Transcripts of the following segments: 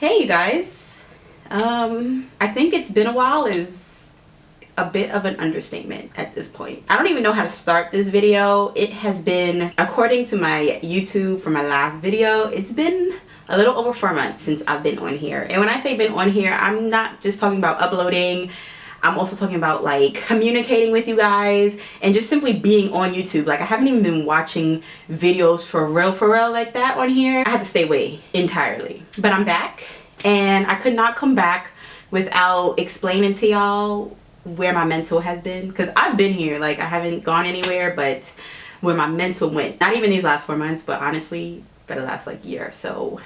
Hey you guys, I think it's been a while is a bit of an understatement at this point. I don't even know how to start this video. It has been, according to my YouTube for my last video, it's been a little over 4 months since I've been on here. And when I say been on here, I'm not just talking about uploading. I'm also talking about like communicating with you guys and just simply being on YouTube. Like I haven't even been watching videos for real like that on here. I had to stay away entirely. But I'm back and I could not come back without explaining to y'all where my mental has been. Because I've been here, like I haven't gone anywhere, but where my mental went. Not even these last 4 months, but honestly for the last like year. So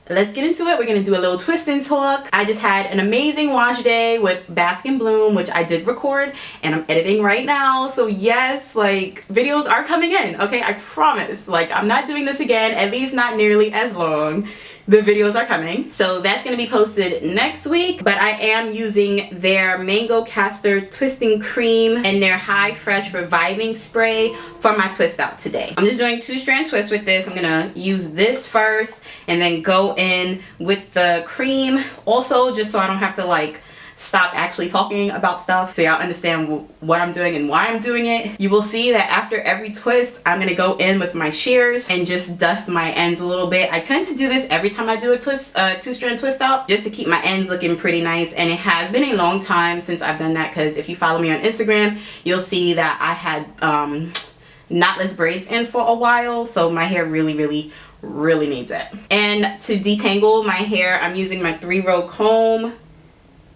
let's get into it. We're gonna do a little twist and talk. I just had an amazing wash day with Bask and Bloom, which I did record and I'm editing right now. So yes, like videos are coming in, okay? I promise. Like I'm not doing this again, at least not nearly as long. The videos are coming. So that's gonna be posted next week, but I am using their mango castor twisting cream and their high fresh reviving spray for my twist out today. I'm just doing 2-strand twist with this. I'm gonna use this first and then go in with the cream. Also, just so I don't have to like stop actually talking about stuff, so y'all understand what I'm doing and why I'm doing it. You will see that after every twist, I'm gonna go in with my shears and just dust my ends a little bit. I tend to do this every time I do a twist, 2-strand twist out, just to keep my ends looking pretty nice. And it has been a long time since I've done that, because if you follow me on Instagram, you'll see that I had knotless braids in for a while, so my hair really needs it. And to detangle my hair, I'm using my 3-row comb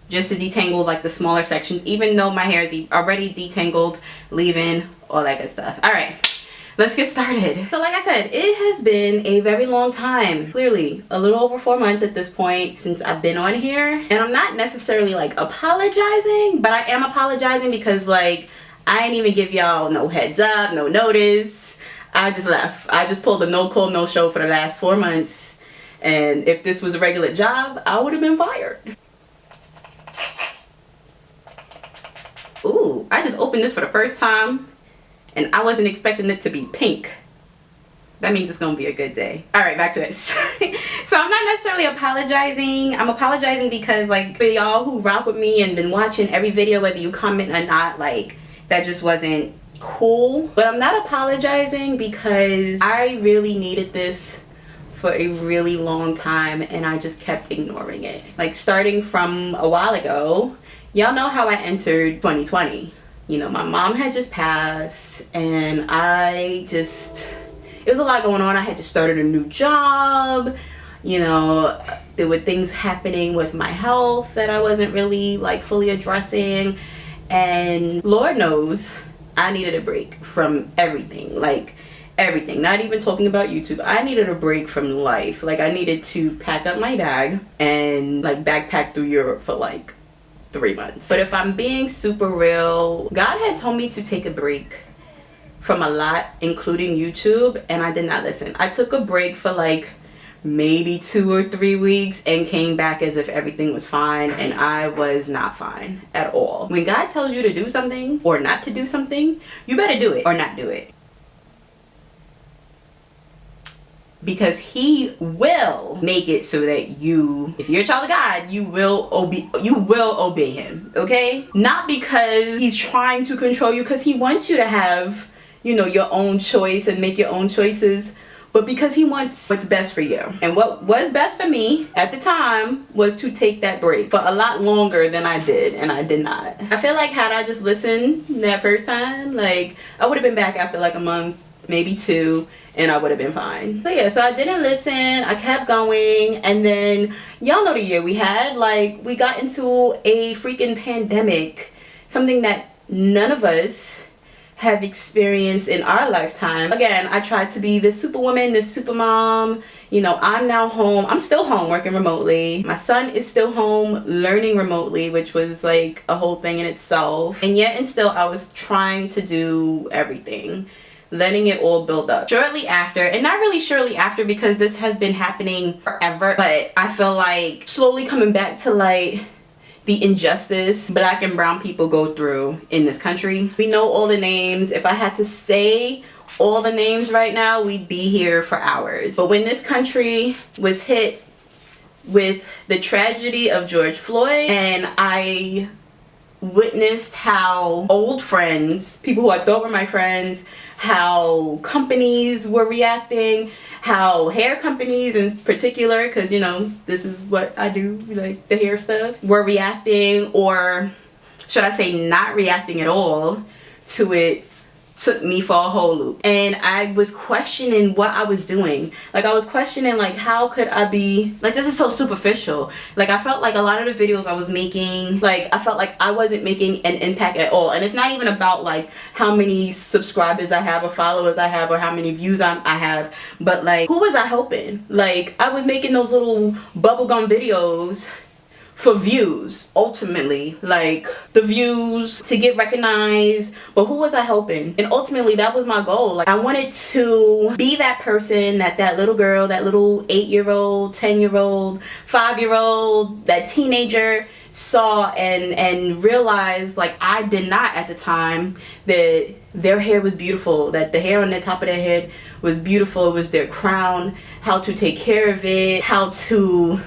just to detangle like the smaller sections, even though my hair is already detangled, leave-in, all that good stuff. All right, let's get started. So like I said, it has been a very long time, clearly a little over 4 months at this point since I've been on here. And I'm not necessarily like apologizing, but I am apologizing because like I didn't even give y'all no heads up, no notice. I just left. I just pulled a no call, no show for the last 4 months. And if this was a regular job, I would have been fired. Ooh, I just opened this for the first time and I wasn't expecting it to be pink. That means it's gonna be a good day. All right, back to it. So I'm not necessarily apologizing. I'm apologizing because like for y'all who rock with me and been watching every video, whether you comment or not, like that just wasn't cool. But I'm not apologizing because I really needed this for a really long time and I just kept ignoring it. Like starting from a while ago, y'all know how I entered 2020. You know, my mom had just passed and it was a lot going on. I had just started a new job. You know, there were things happening with my health that I wasn't really like fully addressing. And Lord knows I needed a break from everything. Like everything, not even talking about YouTube. I needed a break from life. Like I needed to pack up my bag and like backpack through Europe for like 3 months. But if I'm being super real, God had told me to take a break from a lot, including YouTube, and I did not listen. I took a break for like maybe 2 or 3 weeks and came back as if everything was fine, and I was not fine at all. When God tells you to do something or not to do something, you better do it or not do it. Because he will make it so that you, if you're a child of God, you will obey him, okay? Not because he's trying to control you, because he wants you to have, you know, your own choice and make your own choices, but because he wants what's best for you. And what was best for me at the time was to take that break for a lot longer than I did, and I did not. I feel like had I just listened that first time, like I would have been back after like a month, maybe 2, and I would have been fine. So yeah, so I didn't listen, I kept going, and then y'all know the year we had. Like we got into a freaking pandemic, something that none of us have experienced in our lifetime. Again, I tried to be this superwoman, this super mom. You know, I'm now home. I'm still home working remotely. My son is still home learning remotely, which was like a whole thing in itself. And yet and still I was trying to do everything, letting it all build up. Shortly after, and not really shortly after because this has been happening forever, but I feel like slowly coming back to like the injustice Black and brown people go through in this country. We know all the names. If I had to say all the names right now, we'd be here for hours. But when this country was hit with the tragedy of George Floyd, and I witnessed how old friends, people who I thought were my friends, how companies were reacting, how hair companies in particular, because you know this is what I do, like the hair stuff, were reacting, or should I say not reacting at all to it, took me for a whole loop. And I was questioning what I was doing. Like I was questioning like, how could I be like, this is so superficial. Like I felt like a lot of the videos I was making, like I felt like I wasn't making an impact at all. And it's not even about like how many subscribers I have or followers I have or how many views I have, but like who was I helping? Like I was making those little bubblegum videos for views, ultimately, like the views, to get recognized, but who was I helping? And ultimately that was my goal. Like I wanted to be that person that little girl, that little 8-year-old, 10-year-old, 5-year-old, that teenager saw and realized, like I did not at the time, that their hair was beautiful, that the hair on the top of their head was beautiful, it was their crown, how to take care of it, how to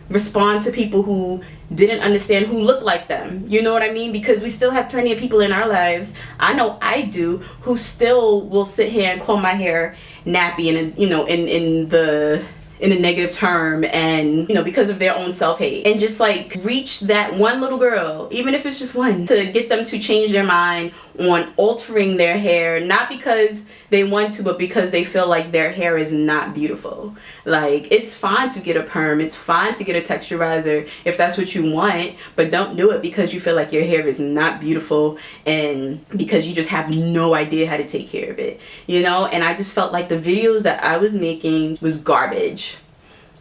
respond to people who didn't understand, who looked like them, you know what I mean? Because we still have plenty of people in our lives, I know I do, who still will sit here and call my hair nappy, and you know, in the negative term, and you know, because of their own self-hate. And just like reach that one little girl, even if it's just one, to get them to change their mind on altering their hair, not because they want to, but because they feel like their hair is not beautiful. Like it's fine to get a perm, it's fine to get a texturizer if that's what you want, but don't do it because you feel like your hair is not beautiful and because you just have no idea how to take care of it, you know? And I just felt like the videos that I was making was garbage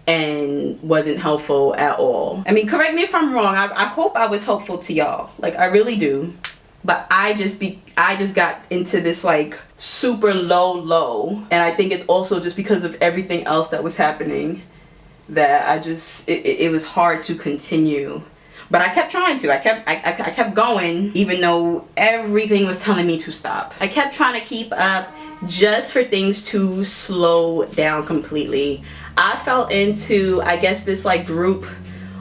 and wasn't helpful at all. I mean, correct me if I'm wrong, I hope I was helpful to y'all, like I really do. But I just got into this like super low, and I think it's also just because of everything else that was happening that I just, it was hard to continue. But I kept trying to, I kept going, even though everything was telling me to stop. I kept trying to keep up just for things to slow down completely. I fell into, I guess, this like group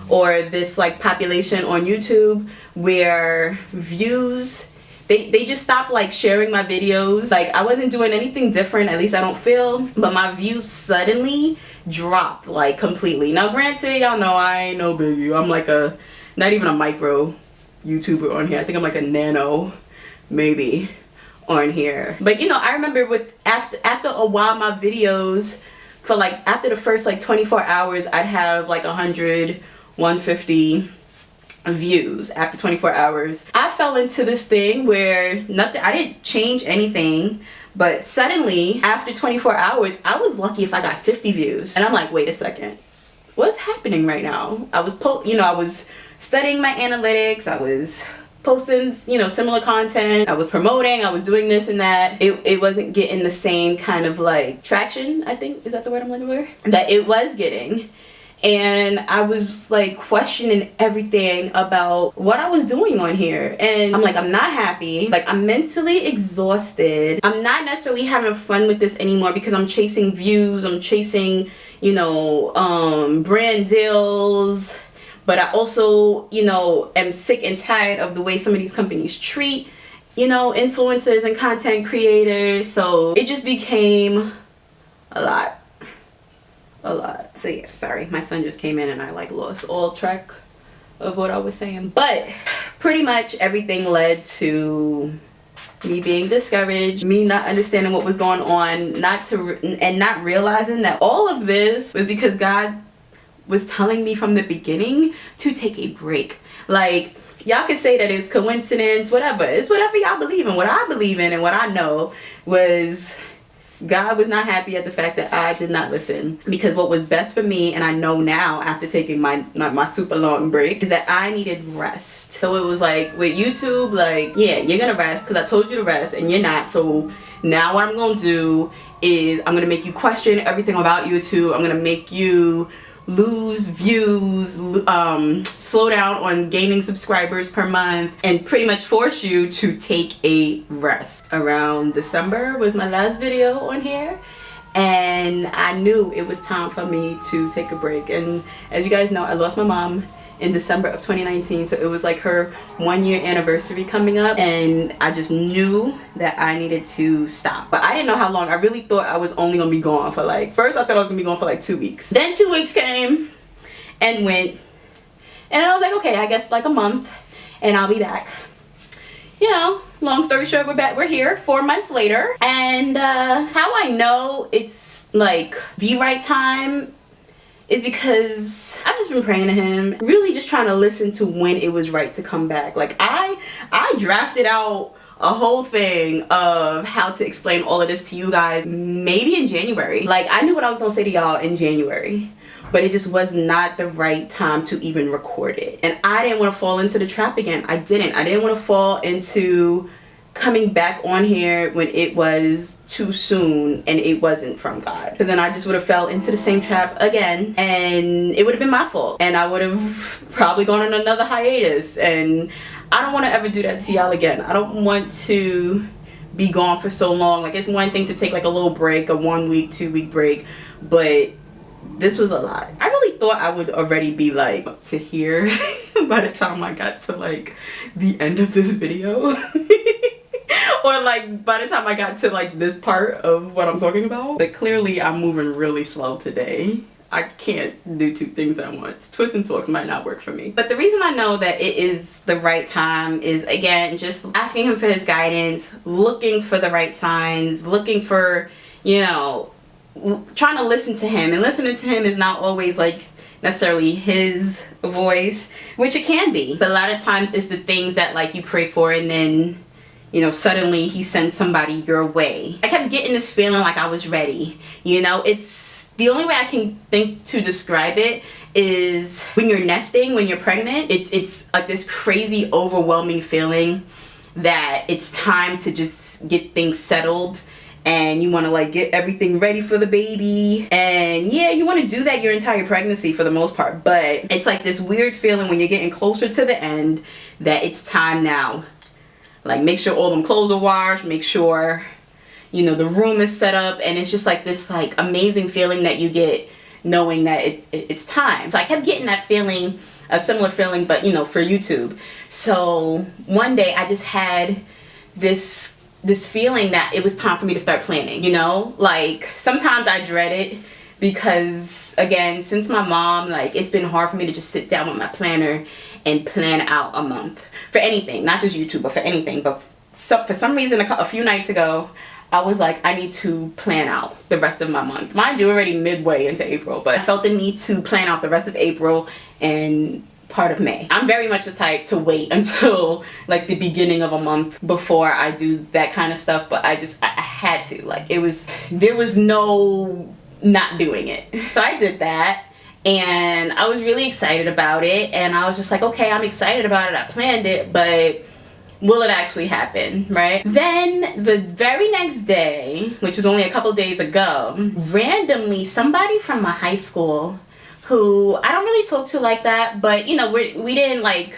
or this like population on YouTube where views, they just stopped like sharing my videos. Like I wasn't doing anything different, at least I don't feel, but my views suddenly dropped like completely. Now granted, y'all know I ain't no biggie. I'm like a, not even a micro YouTuber on here. I think I'm like a nano maybe on here. But you know, I remember with after a while, my videos, for like after the first like 24 hours, I'd have like 100, 150 views after 24 hours. I fell into this thing where nothing, I didn't change anything, but suddenly after 24 hours, I was lucky if I got 50 views. And I'm like, wait a second, what's happening right now? I was I was studying my analytics, I was posting, you know, similar content, I was promoting, I was doing this and that. It wasn't getting the same kind of like traction, I think, is that the word I'm looking for? That it was getting. And I was like questioning everything about what I was doing on here. And I'm like, I'm not happy. Like I'm mentally exhausted. I'm not necessarily having fun with this anymore because I'm chasing views. I'm chasing, you know, brand deals. But I also, you know, am sick and tired of the way some of these companies treat, you know, influencers and content creators. So it just became a lot. So yeah, sorry, my son just came in and I like lost all track of what I was saying. But pretty much everything led to me being discouraged, me not understanding what was going on, and not realizing that all of this was because God was telling me from the beginning to take a break. Like, y'all can say that it's coincidence, whatever. It's whatever y'all believe in. What I believe in and what I know was God was not happy at the fact that I did not listen, because what was best for me, and I know now after taking my super long break, is that I needed rest. So it was like with YouTube, like, yeah, you're gonna rest because I told you to rest and you're not. So now what I'm gonna do is I'm gonna make you question everything about YouTube. I'm gonna make you lose views, slow down on gaining subscribers per month, and pretty much force you to take a rest. Around December was my last video on here, and I knew it was time for me to take a break. And as you guys know, I lost my mom in December of 2019, so it was like her 1-year anniversary coming up, and I just knew that I needed to stop. But I didn't know how long. I really thought I was only gonna be gone for like, first I thought I was gonna be gone for like 2 weeks. Then 2 weeks came and went, and I was like, okay, I guess like a month and I'll be back. You know, long story short, we're back. We're here 4 months later. And how I know it's like the right time is because I've just been praying to him, really just trying to listen to when it was right to come back. Like I drafted out a whole thing of how to explain all of this to you guys maybe in January. Like I knew what I was gonna say to y'all in January, but it just was not the right time to even record it. And I didn't want to fall into the trap again. I didn't want to fall into coming back on here when it was too soon and it wasn't from God, because then I just would have fell into the same trap again and it would have been my fault and I would have probably gone on another hiatus, and I don't want to ever do that to y'all again. I don't want to be gone for so long. Like it's one thing to take like a little break, a 1 week, 2 week break, but this was a lot. I really thought I would already be like up to here by the time I got to like the end of this video. Or like by the time I got to like this part of what I'm talking about. But clearly I'm moving really slow today. I can't do 2 things at once. Twists and talks might not work for me. But the reason I know that it is the right time is, again, just asking him for his guidance, looking for the right signs, looking for, you know, trying to listen to him. And listening to him is not always like necessarily his voice, which it can be. But a lot of times it's the things that like you pray for and then, you know, suddenly he sends somebody your way. I kept getting this feeling like I was ready. You know, it's the only way I can think to describe it is when you're nesting, when you're pregnant, it's like this crazy overwhelming feeling that it's time to just get things settled, and you want to like get everything ready for the baby. And yeah, you want to do that your entire pregnancy for the most part, but it's like this weird feeling when you're getting closer to the end that it's time now. Like make sure all them clothes are washed, make sure, you know, the room is set up, and it's just like this like amazing feeling that you get knowing that it's time. So I kept getting that feeling, a similar feeling, but you know, for YouTube. So one day I just had this feeling that it was time for me to start planning, you know? Like sometimes I dread it because, again, since my mom, like it's been hard for me to just sit down with my planner and plan out a month for anything, not just YouTube, but for anything. But for some reason, a few nights ago, I was like, I need to plan out the rest of my month. Mind you, already midway into April, but I felt the need to plan out the rest of April and part of May. I'm very much the type to wait until like the beginning of a month before I do that kind of stuff, but I had to. Like there was no not doing it. So I did that. And I was really excited about it, and I was just like, okay, I'm excited about it, I planned it, but will it actually happen, right? Then the very next day, which was only a couple days ago, randomly somebody from my high school, who I don't really talk to like that, but you know, we didn't like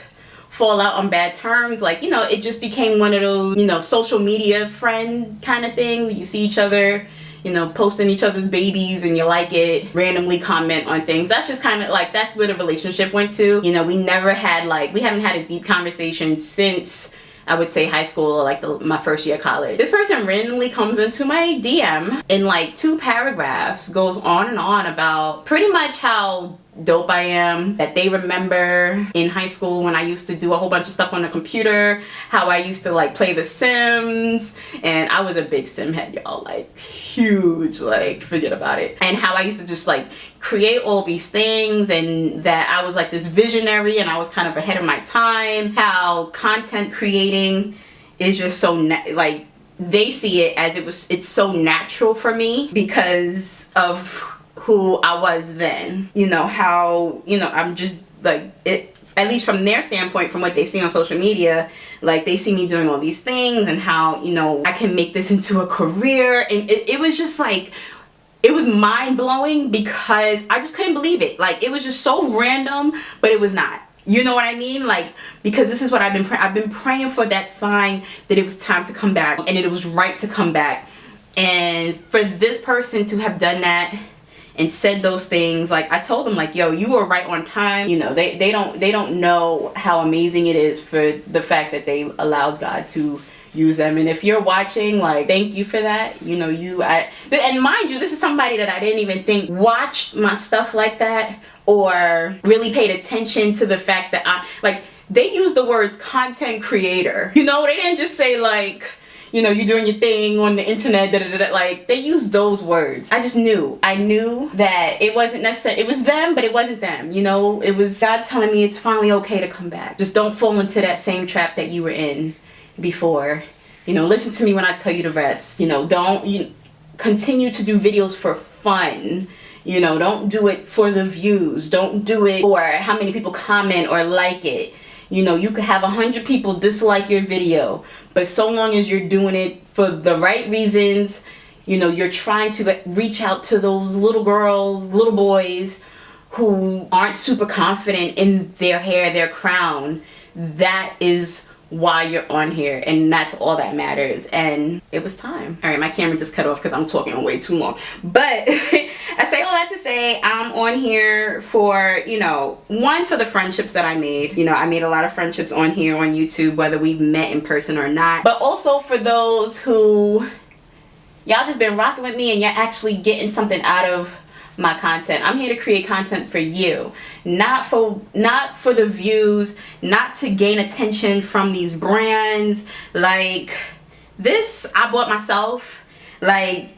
fall out on bad terms. Like, you know, it just became one of those, you know, social media friend kind of thing. You see each other, you know, posting each other's babies and you like it, randomly comment on things. That's just kind of like, that's where the relationship went to. You know, we never had like, we haven't had a deep conversation since I would say high school, or like my first year of college. This person randomly comes into my DM in like 2 paragraphs, goes on and on about pretty much how dope I am, that they remember in high school when I used to do a whole bunch of stuff on the computer, how I used to like play The Sims, and I was a big sim head, y'all, like huge, like forget about it. And how I used to just like create all these things, and that I was like this visionary and I was kind of ahead of my time. How content creating is just so like they see it as it's so natural for me because of who I was then. You know, how, you know, I'm just like it, at least from their standpoint, from what they see on social media, like they see me doing all these things and how, you know, I can make this into a career. And it was just like, it was mind-blowing because I just couldn't believe it. Like it was just so random, but it was not. You know what I mean? Like, because this is what I've been praying for, that sign that it was time to come back and it was right to come back. And for this person to have done that and said those things, like, I told them, like, yo, you were right on time. You know, they don't know how amazing it is for the fact that they allowed God to use them. And if you're watching, like, thank you for that. You know, and mind you, this is somebody that I didn't even think watched my stuff like that or really paid attention to the fact that they used the words content creator. You know, they didn't just say, like, you know, you're doing your thing on the internet, like, they used those words. I knew that it wasn't necessarily, it was them, but it wasn't them. You know, it was God telling me it's finally okay to come back. Just don't fall into that same trap that you were in before. You know, listen to me when I tell you the rest. You know, continue to do videos for fun. You know, don't do it for the views. Don't do it for how many people comment or like it. You know, you could have 100 people dislike your video, but so long as you're doing it for the right reasons, you know, you're trying to reach out to those little girls, little boys who aren't super confident in their hair, their crown, that is why you're on here, and that's all that matters. And it was time. All right, my camera just cut off because I'm talking way too long, but I say all that to say I'm on here for, you know, one, for the friendships that I made. You know, I made a lot of friendships on here on YouTube, whether we've met in person or not, but also for those who y'all just been rocking with me and you're actually getting something out of my content. I'm here to create content for you, not for the views, not to gain attention from these brands. Like, this I bought myself. Like,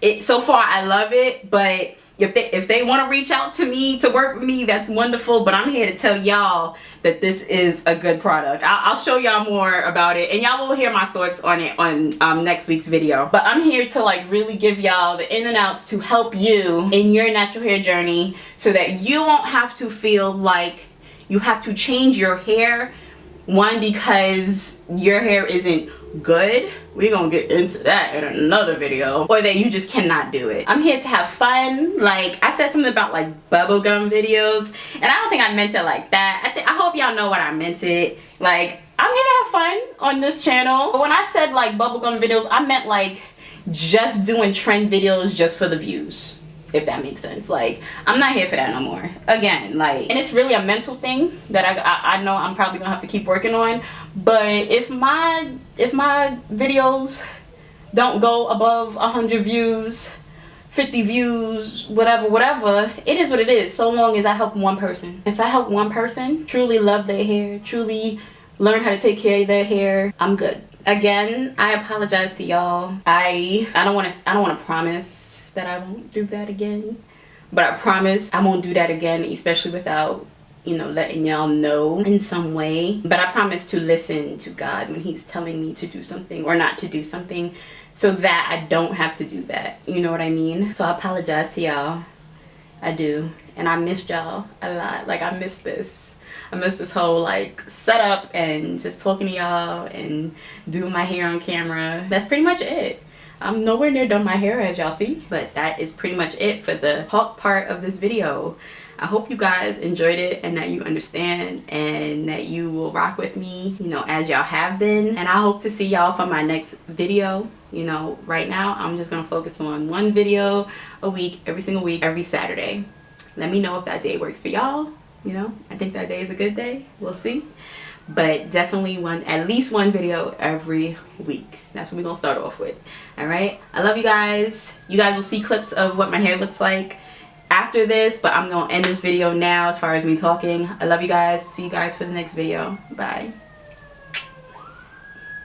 it so far I love it, but if they want to reach out to me to work with me, that's wonderful. But I'm here to tell y'all that this is a good product. I'll show y'all more about it, and y'all will hear my thoughts on it on next week's video. But I'm here to, like, really give y'all the in and outs to help you in your natural hair journey, so that you won't have to feel like you have to change your hair, one, because your hair isn't good. We're gonna get into that in another video. Or that you just cannot do it. I'm here to have fun. Like, I said something about, like, bubblegum videos, and I don't think I meant it like that. I hope y'all know what I meant it. Like, I'm here to have fun on this channel. But when I said, like, bubblegum videos, I meant, like, just doing trend videos just for the views, if that makes sense. Like, I'm not here for that no more. Again, like, and it's really a mental thing that I know I'm probably gonna have to keep working on. But if my videos don't go above 100 views, 50 views, whatever, it is what it is, so long as I help one person. If I help one person truly love their hair, truly learn how to take care of their hair, I'm good. Again, I apologize to y'all. I don't want to promise that I won't do that again, but I promise I won't do that again, especially without, you know, letting y'all know in some way. But I promise to listen to God when he's telling me to do something or not to do something, so that I don't have to do that. You know what I mean? So I apologize to y'all. I do. And I missed y'all a lot. Like, I miss this. I miss this whole, like, setup and just talking to y'all and doing my hair on camera. That's pretty much it. I'm nowhere near done my hair, as y'all see, but that is pretty much it for the talk part of this video. I hope you guys enjoyed it and that you understand and that you will rock with me, you know, as y'all have been. And I hope to see y'all for my next video. You know, right now I'm just gonna focus on one video a week, every single week, every Saturday. Let me know if that day works for y'all. You know, I think that day is a good day. We'll see. But definitely at least one video every week. That's what we're gonna start off with. All right, I love you guys. You guys will see clips of what my hair looks like after this, but I'm gonna end this video now as far as me talking. I love you guys. See you guys for the next video. Bye.